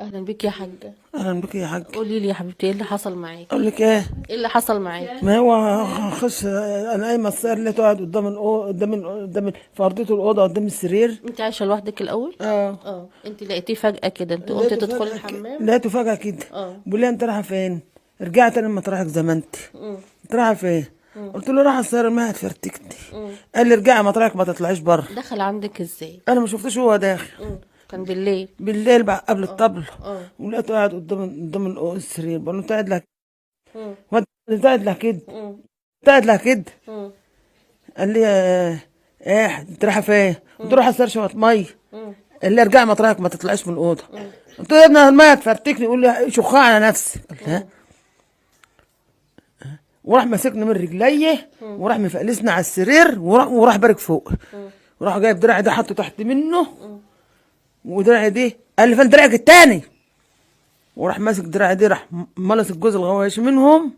اهلا بك يا حاجه. اهلا بك يا حاج. قولي لي يا حبيبتي، ايه اللي حصل معاكي؟ اقول لك ايه؟ ايه اللي حصل معاكي؟ ما هو خش انا قايمه السهر لقيته قاعد قدام في ارضيه الاوضه قدام السرير. انت عايشه لوحدك الاول؟ اه. انت لقيتيه فجاه كده، انت قمتي تدخلي الحمام؟ لقيته فجاه كده. اه. بيقول لي انت رايحه فين؟ رجعت انا مطرحك زي ما انت. انت رايحه فين؟ قلت له رايحه السهر، ما هتفرتكني. قال لي ارجعي مطرحك ما تطلعيش بره. دخل عندك ازاي؟ انا ما شفتوش هو داخل. كان بالليل؟ بالليل بقى قبل الطبل. اه. ولقيته قاعد قدام السرير. بقول له انت قاعد لك؟ مم. انت قاعد لك كده؟ مم. انت قاعد لك كده؟ مم. قال لي ايه انت رايحه فين؟ قلت له رايحه اسير شويه ميه. مم. قال لي ارجعي مطرحك ما تطلعيش من الاوضه. قلت له يا ابني الميه تفرتكني. يقول لي شخها على نفسي. قلت ها. وراح ماسكني من رجليه وراح مفقلسني على السرير وراح بارك فوق. وراح جايب دراعي ده حطه تحت منه. ودراعي دي قال لي فين دراعك التاني؟ وراح ماسك دراعي دي راح ملص الجزء الغوايش منهم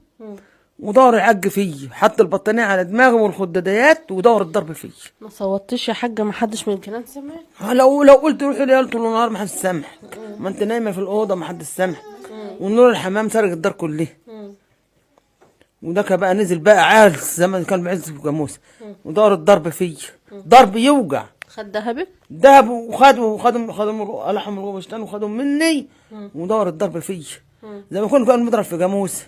ودور يعج فيا. حط البطانيه على دماغي والخداديات ودور الضرب فيا. ما صوتش يا حاجه؟ ما حدش من الجيران سمع؟ لو قلت روحي لي طول النهار ما حدش سامعك. ما انت نايمه في الاوضه ما حدش سامعك. ونور الحمام سرق الدار كلها. وده كان بقى نزل بقى عال زي ما كان بيعز في جاموس. ودور الضرب فيا. ضرب يوجع. خد دهبك؟ دهب وخدوا لحم الغوبشتان وخدوا مني. ودور الضرب فيا زي ما كان بيضرب في جاموس.